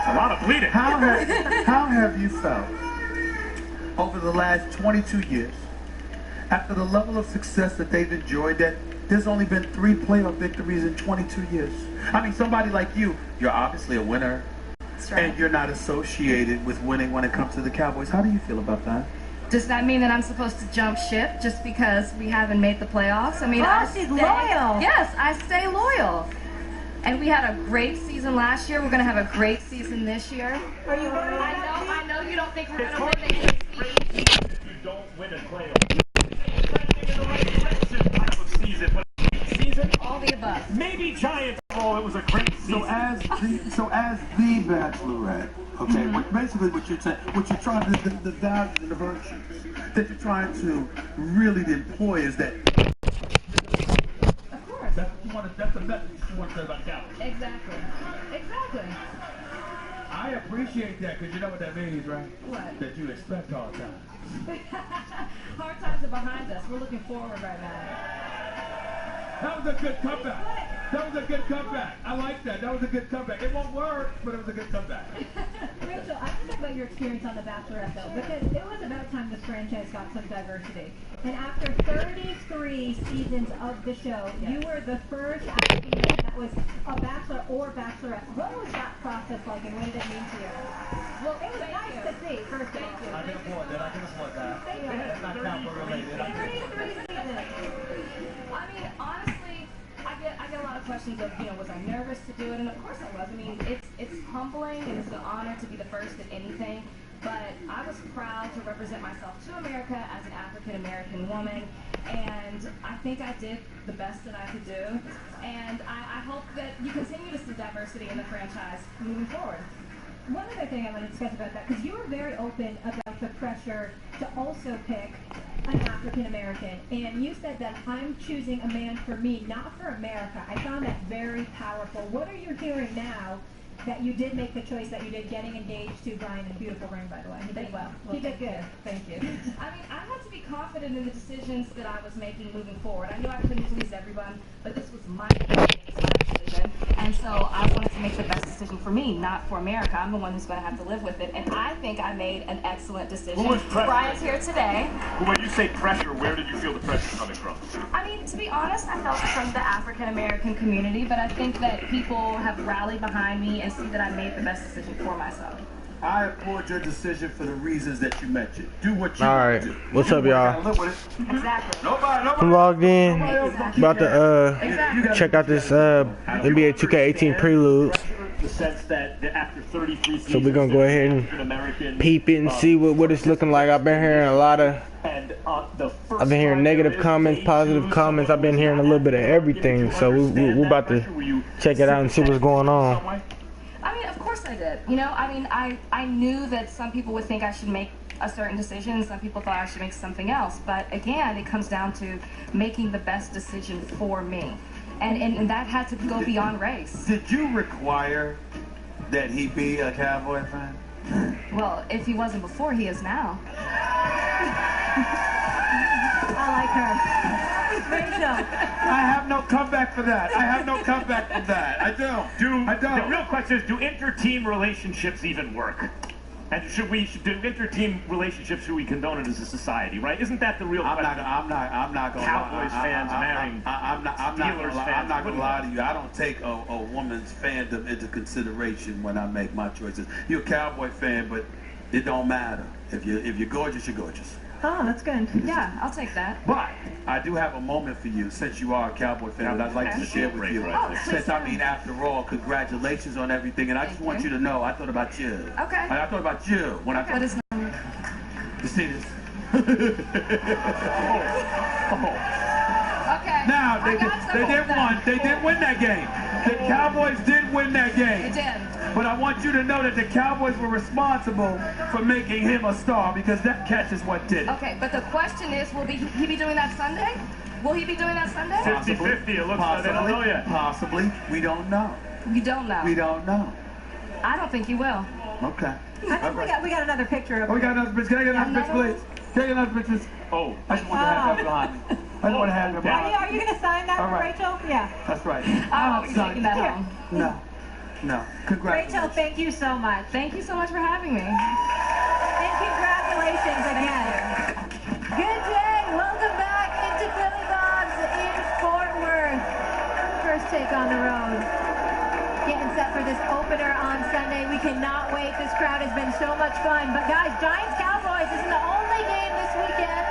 A lot of bleeding. How have you felt over the last 22 years, after the level of success that they've enjoyed, that there's only been 3 playoff victories in 22 years? I mean, somebody like you, you're obviously a winner. That's right. And you're not associated with winning when it comes to the Cowboys. How do you feel about that? Does that mean that I'm supposed to jump ship just because we haven't made the playoffs? I mean, she's loyal. Yes, I stay loyal. And we had a great season last year. We're going to have a great season this year. Are you worried? I know you don't think we're going to win the If you don't win a playoff, season, all the above. Maybe Giants. Oh, it was a great season. So as the Bachelorette, okay, basically what you're saying, what you're trying to, the values and the virtues that you're trying to really employ is that. Of course. That's the message you want to say about Cowboys. Exactly. I appreciate that, because you know what that means, right? What? That you expect hard times. Hard times are behind us. We're looking forward right now. That was a good comeback. That was a good comeback. I like that. That was a good comeback. It won't work, but it was a good comeback. Rachel, I want to talk about your experience on The Bachelorette, though, because it was about time this franchise got some diversity. And after 33 seasons of the show, you were the first African American that was a Bachelor or Bachelorette. What was that process like, and what did it mean to you? Well, it was nice to see, first of all. I can afford that. Thank you. That's not Cowboy related. 33 seasons. I mean, honestly, I get a lot of questions of, was I nervous to do it? And of course I was. I mean, it's humbling and it's an honor to be the first at anything. But I was proud to represent myself to America as an African American woman, and I think I did the best that I could do. And I hope that you continue to see diversity in the franchise moving forward. One other thing I want to discuss about that, because you were very open about the pressure to also pick an African American, and you said that I'm choosing a man for me, not for America. I found that very powerful. What are you hearing now that you did make the choice that you did, getting engaged to Brian in a beautiful ring, by the way? He did well. He did good. Thank you. I mean, I had to be confident in the decisions that I was making moving forward. I knew I couldn't please everyone, but this was my decision. And so I wanted to make the best decision for me, not for America. I'm the one who's going to have to live with it. And I think I made an excellent decision. Who was pressure? Brian's here today. When you say pressure, where did you feel the pressure coming from? I mean, to be honest, I felt it from the African American community, but I think that people have rallied behind me and see that I made the best decision for myself. I applaud your decision for the reasons that you mentioned. Do what you All want right, to do. what's up, y'all? Exactly. Nobody. I'm logged in. Exactly. About to check out this Nba2k18 Prelude. The sense that after 33 seasons, So we're gonna go ahead and peep it and see what it's looking like. I've been hearing a lot of. I've been hearing negative comments, positive comments. I've been hearing a little bit of everything. So we're about to check it out and see what's going on. I mean, of course I did. I knew that some people would think I should make a certain decision. Some people thought I should make something else. But again, it comes down to making the best decision for me. And that had to go beyond race. Did you require that he be a Cowboy fan? Well, if he wasn't before, he is now. I like her. Rachel. I have no comeback for that. I don't. The real question is, do inter-team relationships even work? And do inter-team relationships, should we condone it as a society, right? Isn't that the real question? I'm not going to Cowboys fans marrying Steelers fans. I'm not going to lie to you. I don't take a woman's fandom into consideration when I make my choices. You're a Cowboy fan, but it don't matter. If you're gorgeous, you're gorgeous. Oh, that's good. Yeah, I'll take that. But I do have a moment for you, since you are a Cowboy fan, that I'd like to share with you. Since, after all, congratulations on everything, and I just want you to know, I thought about you. Okay. I thought about you when I thought. What is number? You see this? Okay. Now, they did win that game. The Cowboys did win that game. They did. But I want you to know that the Cowboys were responsible for making him a star, because that catch is what did it. Okay, but the question is, will he be doing that Sunday? Will he be doing that Sunday? 50-50, it looks like they don't know yet. Possibly. We don't know. You don't know? We don't know. I don't think you will. Okay. I think we got another picture of we got another picture. Can I get another picture, please? Can I get another picture? Oh. I just want to have that behind me. I just want to have that behind me. Are you going to sign that for Rachel? Yeah. That's right. I won't be taking that home. No. No. Congratulations. Rachel, thank you so much. Thank you so much for having me. And congratulations again. Good day. Welcome back into Philly Bob's in Fort Worth. First take on the road. Getting set for this opener on Sunday. We cannot wait. This crowd has been so much fun. But guys, Giants-Cowboys isn't the only game this weekend.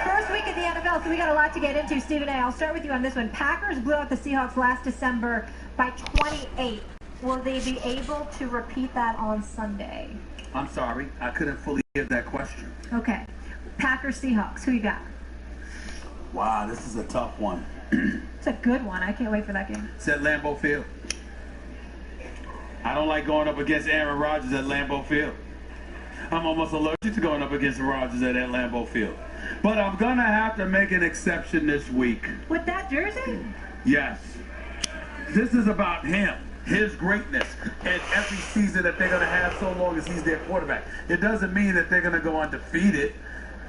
First week of the NFL, so we got a lot to get into. Stephen A., I'll start with you on this one. Packers blew out the Seahawks last December by 28. Will they be able to repeat that on Sunday? I'm sorry. I couldn't fully hear that question. Okay. Packers-Seahawks. Who you got? Wow, this is a tough one. It's a good one. I can't wait for that game. It's at Lambeau Field. I don't like going up against Aaron Rodgers at Lambeau Field. I'm almost allergic to going up against Rodgers at Lambeau Field. But I'm going to have to make an exception this week. With that jersey? Yes. This is about him, his greatness, and every season that they're going to have so long as he's their quarterback. It doesn't mean that they're going to go undefeated.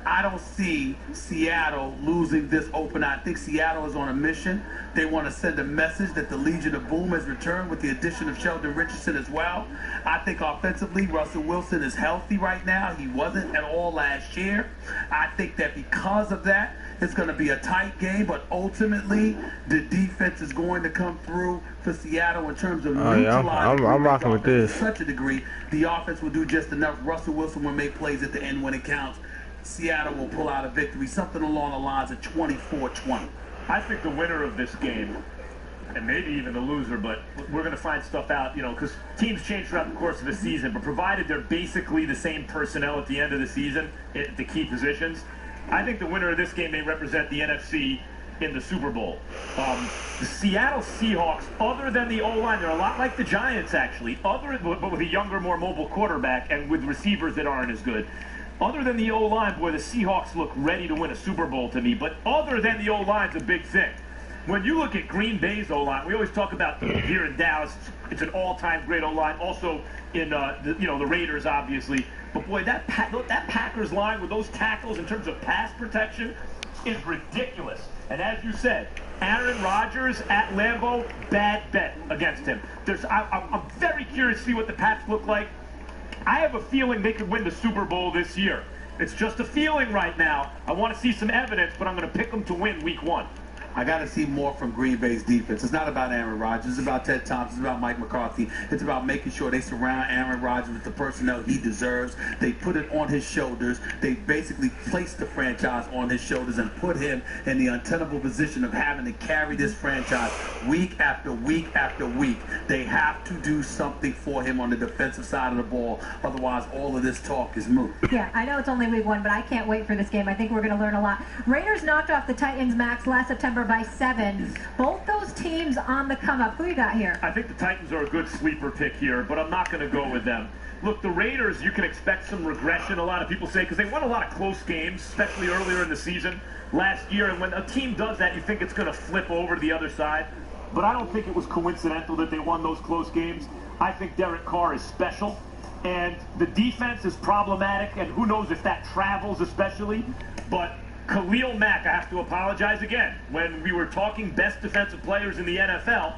I don't see Seattle losing this opener. I think Seattle is on a mission. They want to send a message that the Legion of Boom has returned with the addition of Sheldon Richardson as well. I think offensively, Russell Wilson is healthy right now. He wasn't at all last year. I think that because of that, it's going to be a tight game, but ultimately, the defense is going to come through for Seattle in terms of neutralizing. I'm rocking with this. To such a degree, the offense will do just enough. Russell Wilson will make plays at the end when it counts. Seattle will pull out a victory, something along the lines of 24-20. I think the winner of this game, and maybe even the loser, but we're going to find stuff out, because teams change throughout the course of the season, but provided they're basically the same personnel at the end of the season at the key positions, I think the winner of this game may represent the NFC in the Super Bowl. The Seattle Seahawks, other than the O-line, they're a lot like the Giants, actually, but with a younger, more mobile quarterback and with receivers that aren't as good. Other than the O-line, boy, the Seahawks look ready to win a Super Bowl to me. But other than the O-line's a big thing. When you look at Green Bay's O-line, we always talk about here in Dallas, it's an all-time great O-line. Also in the Raiders, obviously. But boy, that Packers line with those tackles in terms of pass protection is ridiculous. And as you said, Aaron Rodgers at Lambeau, bad bet against him. I'm very curious to see what the Pats look like. I have a feeling they could win the Super Bowl this year. It's just a feeling right now. I want to see some evidence, but I'm going to pick them to win week 1. I got to see more from Green Bay's defense. It's not about Aaron Rodgers. It's about Ted Thompson. It's about Mike McCarthy. It's about making sure they surround Aaron Rodgers with the personnel he deserves. They put it on his shoulders. They basically placed the franchise on his shoulders and put him in the untenable position of having to carry this franchise week after week after week. They have to do something for him on the defensive side of the ball. Otherwise, all of this talk is moot. Yeah, I know it's only week 1, but I can't wait for this game. I think we're going to learn a lot. Raiders knocked off the Titans Max last September by 7. Both those teams on the come up. Who you got here? I think the Titans are a good sleeper pick here, but I'm not going to go with them. Look, the Raiders, you can expect some regression, a lot of people say, because they won a lot of close games, especially earlier in the season last year. And when a team does that, you think it's going to flip over to the other side. But I don't think it was coincidental that they won those close games. I think Derek Carr is special, and the defense is problematic, and who knows if that travels especially. But Khalil Mack, I have to apologize again. When we were talking best defensive players in the NFL,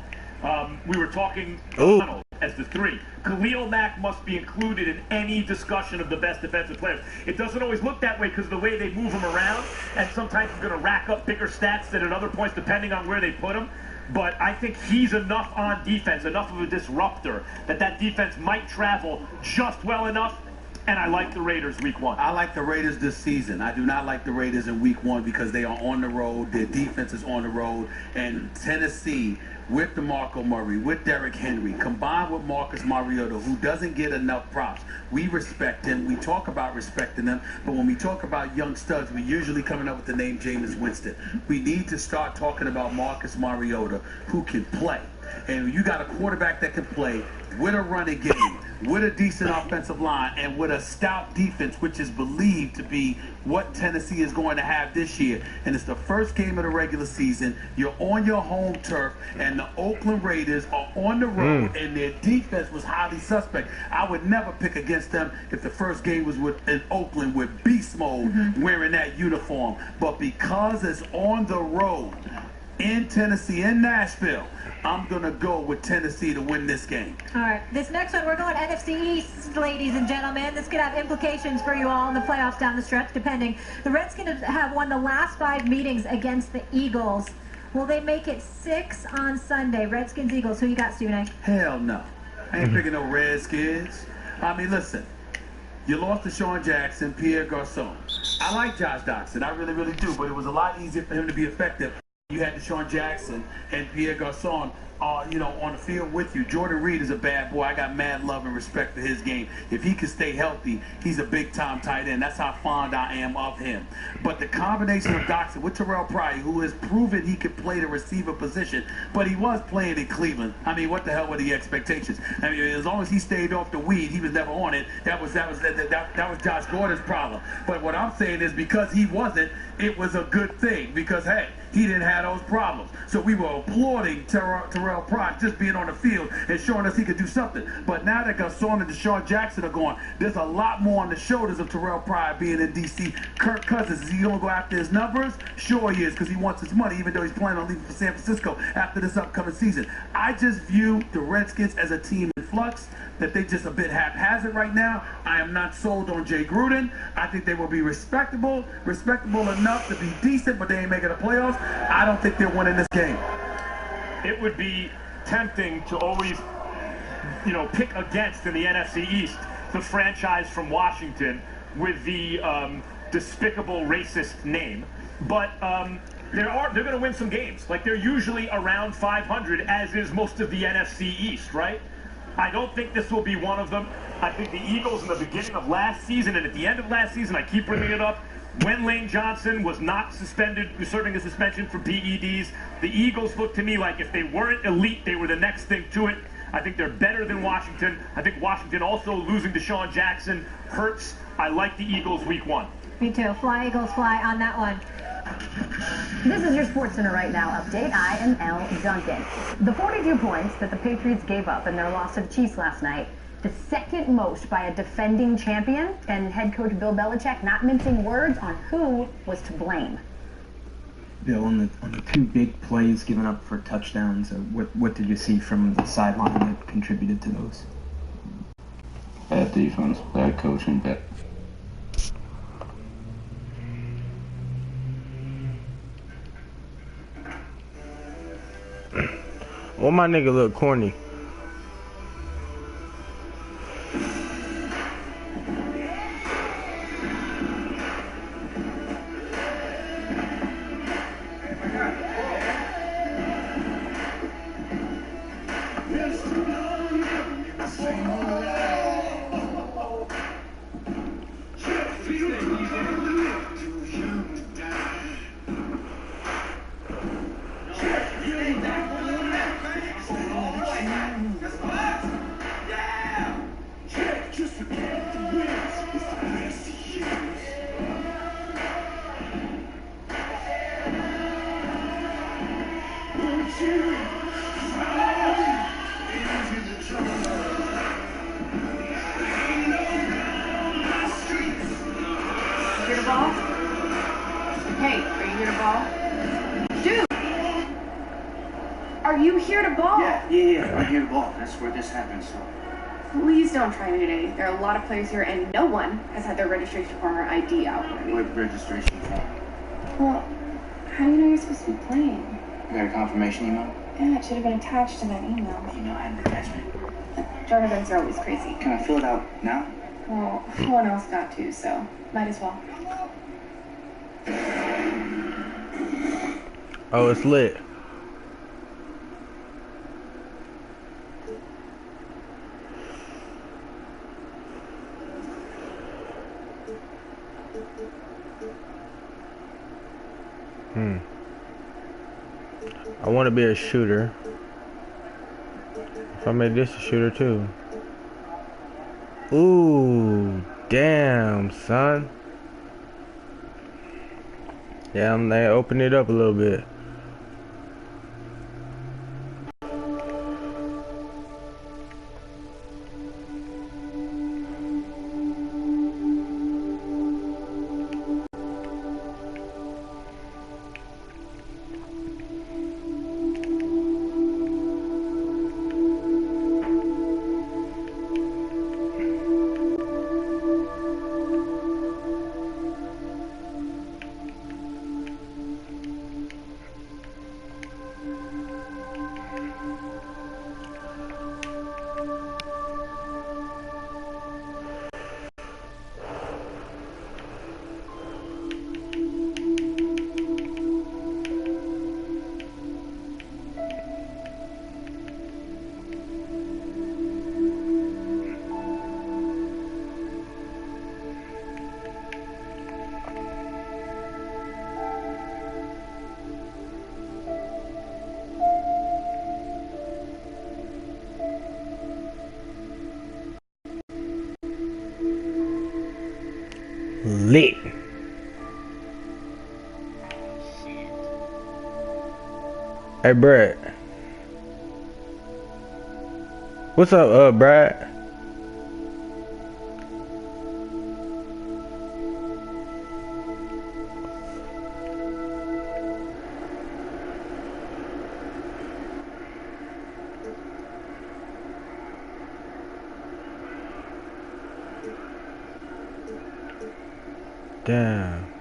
we were talking Donald as the 3. Khalil Mack must be included in any discussion of the best defensive players. It doesn't always look that way because of the way they move him around, and sometimes he's going to rack up bigger stats than at other points depending on where they put him. But I think he's enough on defense, enough of a disruptor, that defense might travel just well enough. And I like the Raiders week 1. I like the Raiders this season. I do not like the Raiders in week 1 because they are on the road. Their defense is on the road. And Tennessee, with DeMarco Murray, with Derrick Henry, combined with Marcus Mariota, who doesn't get enough props. We respect him. We talk about respecting them. But when we talk about young studs, we're usually coming up with the name Jameis Winston. We need to start talking about Marcus Mariota, who can play. And you got a quarterback that can play with a running game, with a decent offensive line, and with a stout defense, which is believed to be what Tennessee is going to have this year. And it's the first game of the regular season. You're on your home turf, and the Oakland Raiders are on the road, and their defense was highly suspect. I would never pick against them if the first game was in Oakland with beast mode wearing that uniform. But because it's on the road, in Tennessee, in Nashville. I'm going to go with Tennessee to win this game. All right, this next one, we're going NFC East, ladies and gentlemen. This could have implications for you all in the playoffs down the stretch, depending. The Redskins have won the last 5 meetings against the Eagles. Will they make it 6 on Sunday? Redskins, Eagles. Who you got, Stephen A? Hell no. I ain't picking no Redskins. I mean, listen. You lost to Sean Jackson, Pierre Garçon. I like Josh Doxson. I really, really do. But it was a lot easier for him to be effective. You had Deshaun Jackson and Pierre Garçon, on the field with you. Jordan Reed is a bad boy. I got mad love and respect for his game. If he can stay healthy, he's a big-time tight end. That's how fond I am of him. But the combination of Doxson with Terrell Pryor, who has proven he could play the receiver position, but he was playing in Cleveland. I mean, what the hell were the expectations? I mean, as long as he stayed off the weed, he was never on it. That was Josh Gordon's problem. But what I'm saying is because he wasn't, it was a good thing. Because, hey, he didn't have those problems. So we were applauding Terrell Pryor just being on the field and showing us he could do something. But now that Garçon and Deshaun Jackson are gone, there's a lot more on the shoulders of Terrell Pryor being in D.C. Kirk Cousins, is he going to go after his numbers? Sure he is, because he wants his money, even though he's planning on leaving for San Francisco after this upcoming season. I just view the Redskins as a team in flux, that they just a bit haphazard right now. I am not sold on Jay Gruden. I think they will be respectable enough to be decent, but they ain't making the playoffs. I don't think they're winning this game. It would be tempting to always, pick against in the NFC East the franchise from Washington with the despicable racist name, but they're going to win some games. Like, they're usually around 500, as is most of the NFC East, right? I don't think this will be one of them. I think the Eagles in the beginning of last season and at the end of last season, I keep bringing it up, when Lane Johnson was not suspended, serving a suspension for PEDs, the Eagles looked to me like if they weren't elite, they were the next thing to it. I think they're better than Washington. I think Washington also losing to Deshaun Jackson hurts. I like the Eagles week 1. Me too. Fly, Eagles, fly on that one. This is your SportsCenter Right Now update. I am Elle Duncan. The 42 points that the Patriots gave up in their loss to the Chiefs last night, the second most by a defending champion, and head coach Bill Belichick not mincing words on who was to blame. Bill, on the 2 big plays given up for touchdowns, what did you see from the sideline that contributed to those? Bad defense, bad coaching, bad. Well, my nigga look corny. Here to ball? Hey, are you here to ball? Dude! Are you here to ball? Yeah, I'm here to ball. That's where this happens, so. Please don't try me today. There are a lot of players here, and no one has had their registration form or ID out. What registration form? Well, how do you know you're supposed to be playing? You got a confirmation email? Yeah, it should have been attached to that email. Email had an attachment. Job events are always crazy. Can I fill it out now? Well, no one else got to, so might as well. Oh, it's lit. I want to be a shooter. If I made this a shooter too. Ooh, damn, son. Yeah, they open it up a little bit. lit. Hey, Brad. What's up, Brad? Damn.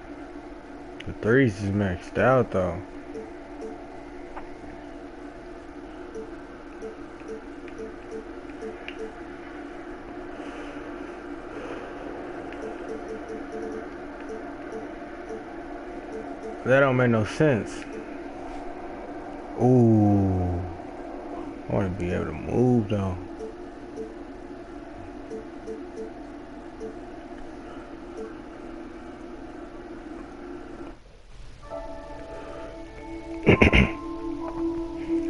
The threes is maxed out though. That don't make no sense. Ooh. I want to be able to move though.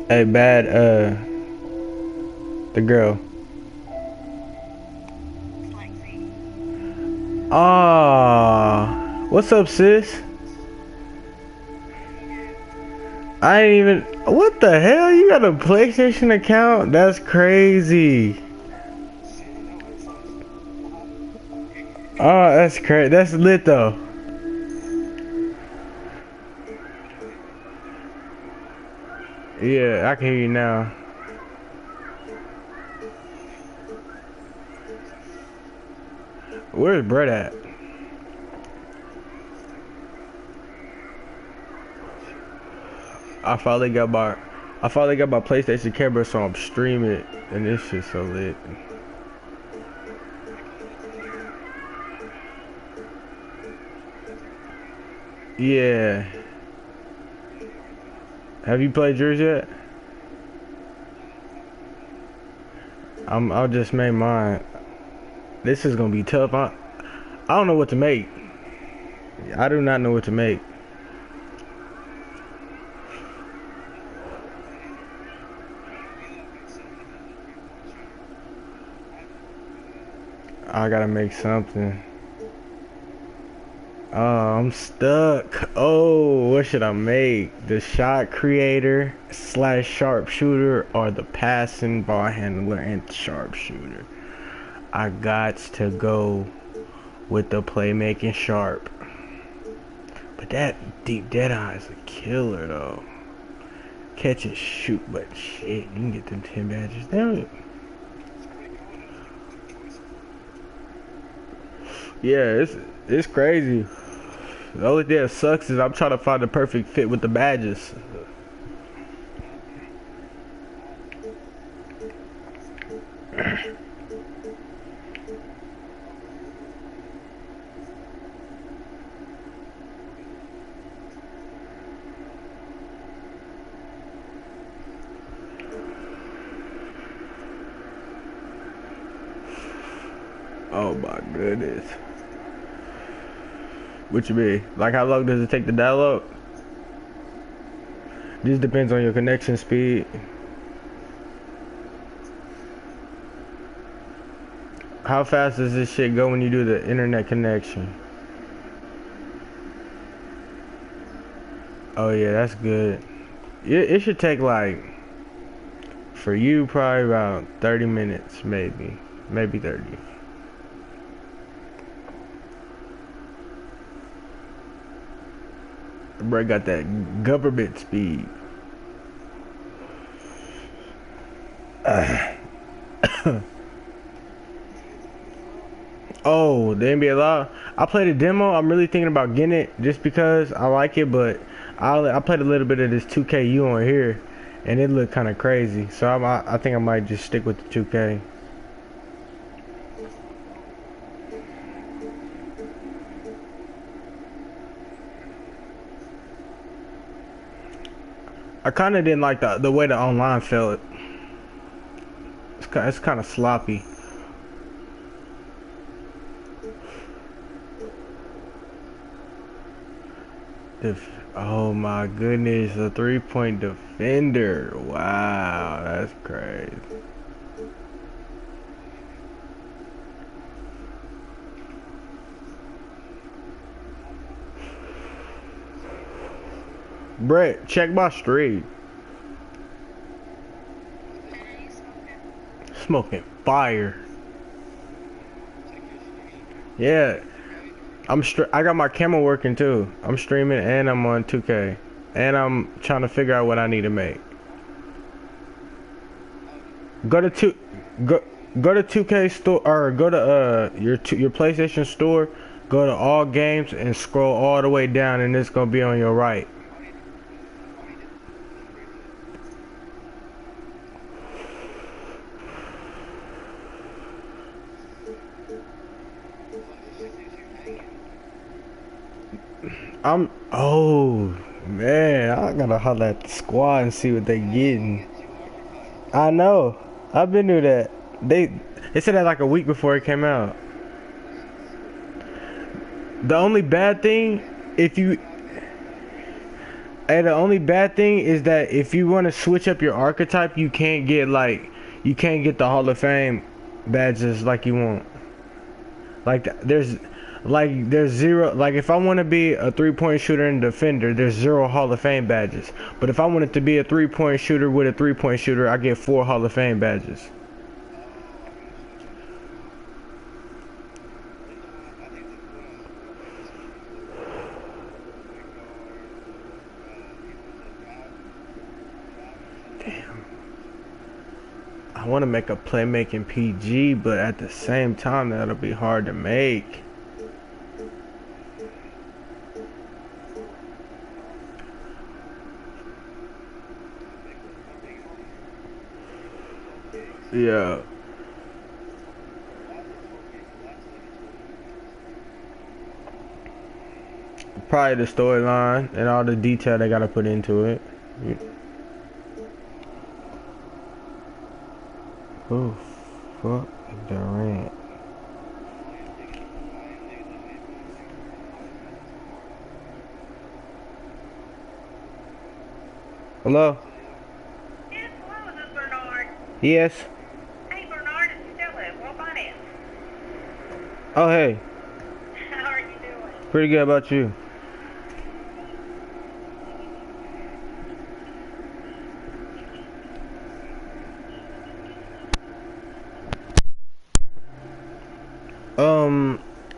Hey, bad, the girl. Ah, what's up, sis? I ain't even. What the hell? You got a PlayStation account? That's crazy. Oh, that's crazy. That's lit though. Yeah, I can hear you now. Where's Brett at? I finally got my PlayStation camera, so I'm streaming it, and this shit's so lit. Yeah. Have you played yours yet? I'll just make mine. This is gonna be tough. I don't know what to make. I do not know what to make. I gotta make something. Oh, I'm stuck. Oh, what should I make? The shot creator / sharpshooter, or the passing ball handler and sharpshooter? I got to go with the playmaking sharp. But that deep dead eye is a killer though. Catch and shoot, but shit, you can get them 10 badges. Damn it. Yeah, it's crazy. The only thing that sucks is I'm trying to find the perfect fit with the badges. Oh my goodness. What you mean? Like, how long does it take to download? This depends on your connection speed. How fast does this shit go when you do the internet connection? Oh yeah, that's good. It should take, like, for you, probably about 30 minutes, maybe 30. Bro got that government speed. Oh, the NBA Live. I played a demo. I'm really thinking about getting it just because I like it, but I played a little bit of this 2KU on here, and it looked kind of crazy. So I think I might just stick with the 2K. I kind of didn't like the way the online felt. It's kind of sloppy. Oh my goodness, a 3-point defender. Wow, that's crazy. Brett, check my stream. Smoking fire. Yeah. I got my camera working too. I'm streaming and I'm on 2K. And I'm trying to figure out what I need to make. Go to 2K store, or go to your PlayStation store, go to all games and scroll all the way down, and it's gonna be on your right. Oh man, I gotta holler at the squad and see what they getting. I know. I've been through that. They said that like a week before it came out. The only bad thing, the only bad thing is that if you want to switch up your archetype, you can't get the Hall of Fame badges like you want. There's zero, like if I want to be a 3-point shooter and defender, there's 0 Hall of Fame badges. But if I wanted to be a 3-point shooter with a 3-point shooter, I get 4 Hall of Fame badges. Damn. I want to make a playmaking PG, but at the same time, that'll be hard to make. Yeah. Probably the storyline and all the detail they gotta put into it. Oh, fuck Durant. Hello? Yes, hello, this is Bernard. Yes. Hey, Bernard, it's Stella. What about it? Oh, hey. How are you doing? Pretty good about you.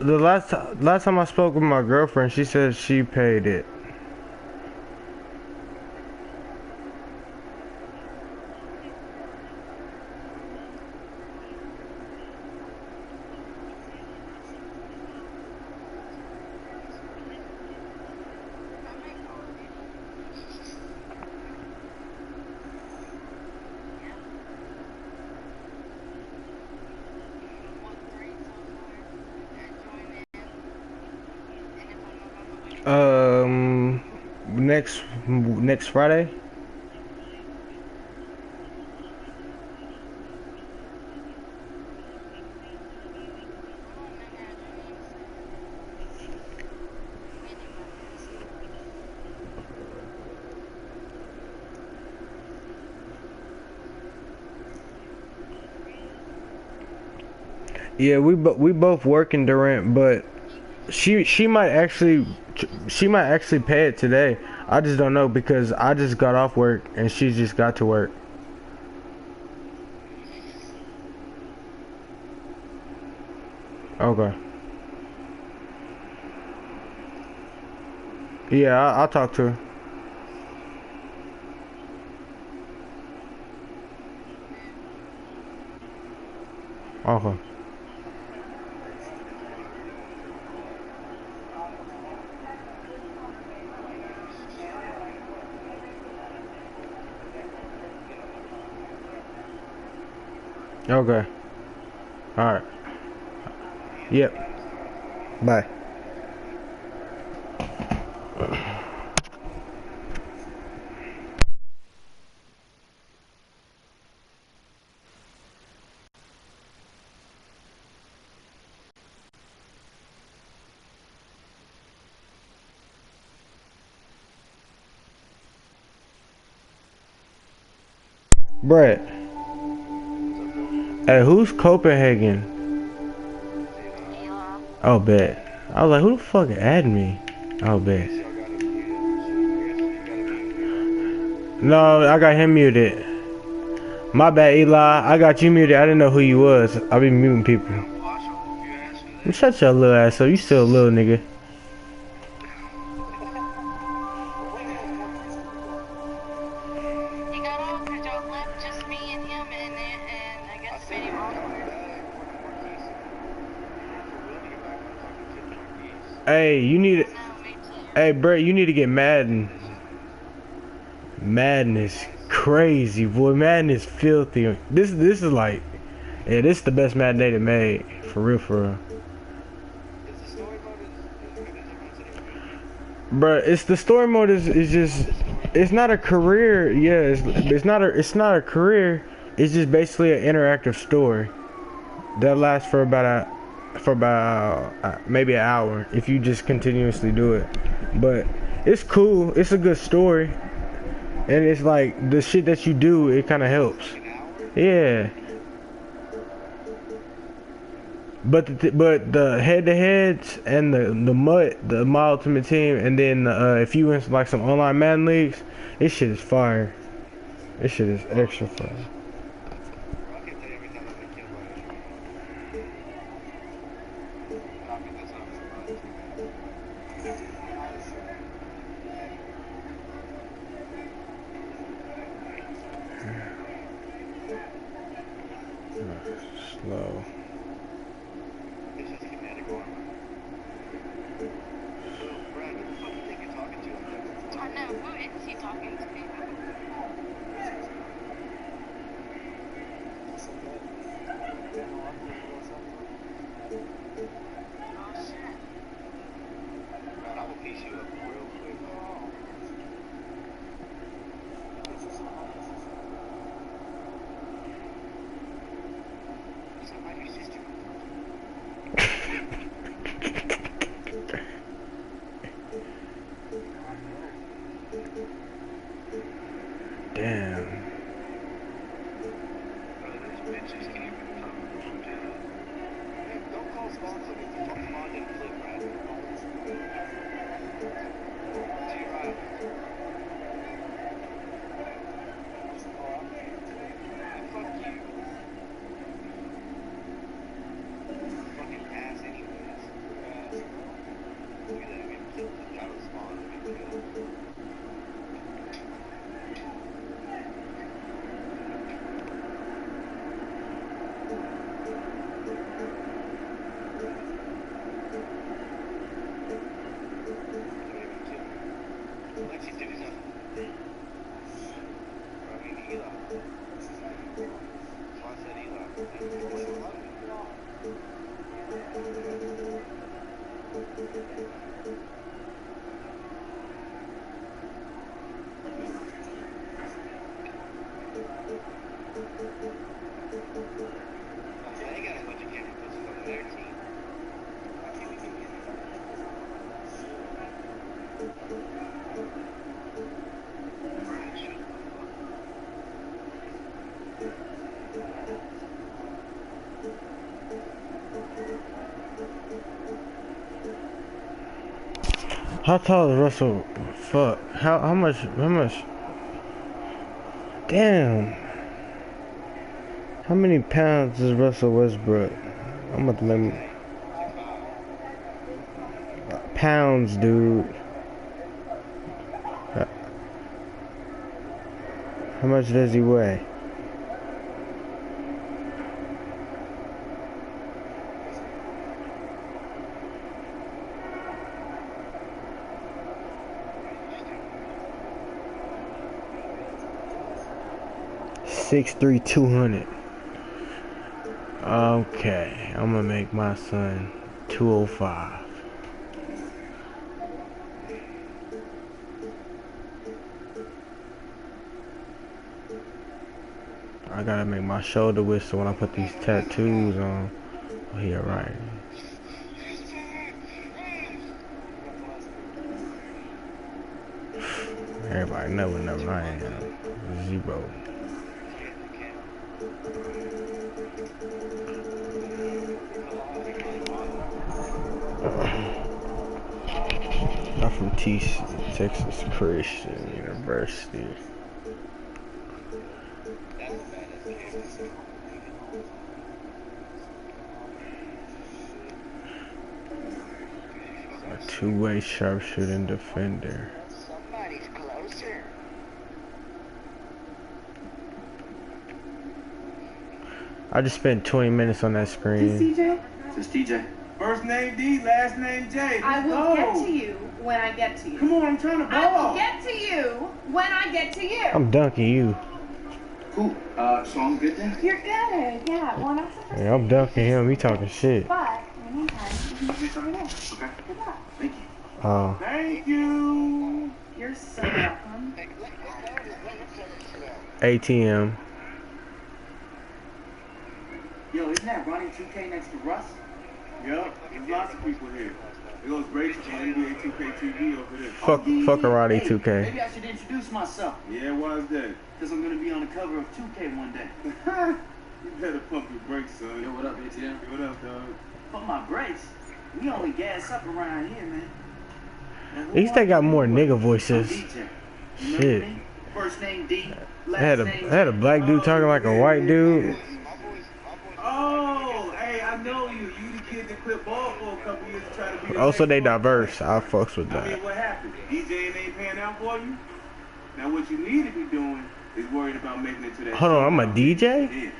The last time I spoke with my girlfriend, she said she paid it. Next Friday. Yeah, we both working Durant, but she might actually pay it today. I just don't know because I just got off work and she just got to work. Okay. Yeah, I'll talk to her. Okay. Okay. Alright. Yep. Bye. Brett. Hey, who's Copenhagen? Oh, bet. I was like, who the fuck added me? Oh, bet. No, I got him muted. My bad, Eli. I got you muted. I didn't know who you was. I be muting people. Shut your little ass up. You still a little nigga. Hey, you need. Hey, Brett, you need to get Madden. Madden is crazy, boy. Madden is filthy. This is like, yeah, this is the best Madden they made. For real, for real. Bruh, it's the story mode is just, it's not a career. Yeah, it's not a career. It's just basically an interactive story that lasts for about maybe an hour if you just continuously do it. But it's cool. It's a good story, and it's like the shit that you do, it kind of helps. Yeah. But the head-to-heads and the My Ultimate Team, and then if you in like some online Madden leagues, this shit is fire. This shit is extra fire. Slow. Damn. How tall is Russell? Fuck. How much? Damn. How many pounds is Russell Westbrook? I'm about to make me. Pounds, dude. How much does he weigh? .6'3", 200. Okay, I'm gonna make my son 205. I gotta make my shoulder width so when I put these tattoos on, oh, he alright. Everybody never I am 0. I'm from Texas Christian University. Two-way sharpshooting defender. Somebody's closer. I just spent 20 minutes on that screen. CJ? This DJ. First name D, last name J. I will get to you when I get to you. Come on, I'm trying to ball. I will get to you when I get to you. I'm dunking you. Cool. So I'm good then? You're good. Yeah. Well, not the first Yeah, I'm dunking him. He talking shit. But in the meantime, you can just over there. Okay. Good luck. Thank you. Oh. Thank you. You're so welcome. ATM. Yo, isn't that Ronnie 2K next to Russ? Yup, there's lots of people here. It goes great on Nba2k TV over there. Fuck Karate 2K. Maybe I should introduce myself. Yeah, why is that? Because I'm going to be on the cover of 2K one day. You better pump your brakes, son. Yo, what up, ATM? Yo, what up, dog? Pump my brakes? We only gas up around here, man. At least they got more nigga voices. DJ. Shit. Me? First name D. I had a black dude talking like a white dude. Oh, hey, I know you. You the kid that quit ball for a couple years to try to be a Also, they baseball diverse. player. I fucks with I mean, that. what happened? DJing ain't paying out for you? Now, what you need to be doing is worried about making it to that. Hold on, I'm a DJ? Yeah.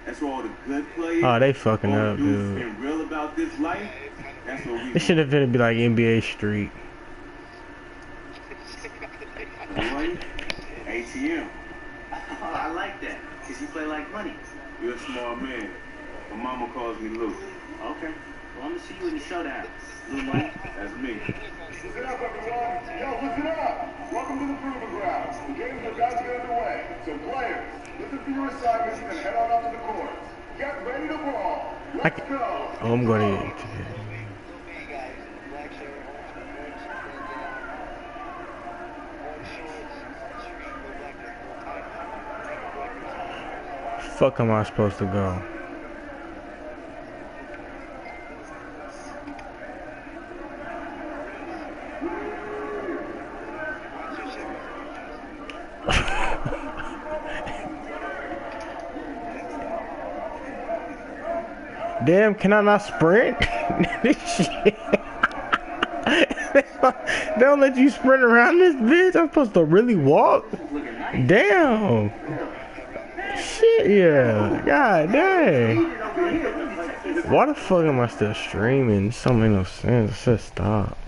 That's where all the good players. Oh, they fucking all the up, dudes dude. being real about this life. That's what we. This should have been be like NBA Street. Right? ATM. Oh, I like that. Because you play like money. You're a smart man. My mama calls me Lou. Okay. Well, I'm going to see you in the showdown. Lou Money. That's me. Listen up, everyone. Yo, listen up. Welcome to the Proving Grounds. The game's about to get underway. So, players, listen to your assignments and head on up to the court. Get ready to brawl. Let's go. Oh, I'm going to. Fuck am I supposed to go? Damn, can I not sprint? This shit. They don't let you sprint around this bitch. I'm supposed to really walk? Damn. Shit, yeah. God dang. Why the fuck am I still streaming? This don't make no sense. Just stop.